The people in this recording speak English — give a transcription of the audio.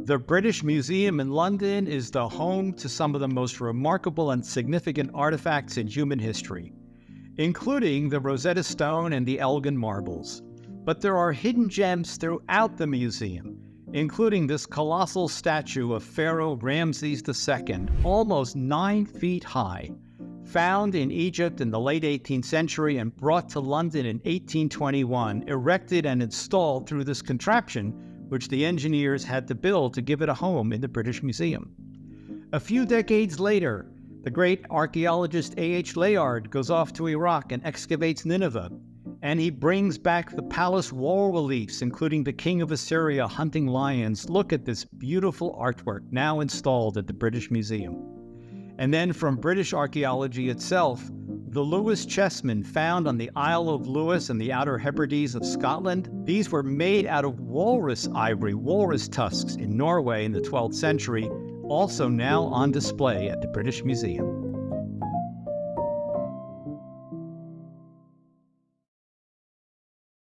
The British Museum in London is the home to some of the most remarkable and significant artifacts in human history, including the Rosetta Stone and the Elgin marbles. But there are hidden gems throughout the museum, including this colossal statue of Pharaoh Ramses II, almost 9 feet high, found in Egypt in the late 18th century and brought to London in 1821, erected and installed through this contraption, which the engineers had to build to give it a home in the British Museum. A few decades later, the great archaeologist A.H. Layard goes off to Iraq and excavates Nineveh, and he brings back the palace wall reliefs, including the king of Assyria hunting lions. Look at this beautiful artwork now installed at the British Museum. And then from British archaeology itself, the Lewis chessmen found on the Isle of Lewis and the Outer Hebrides of Scotland, these were made out of walrus ivory, walrus tusks in Norway in the 12th century, also now on display at the British Museum.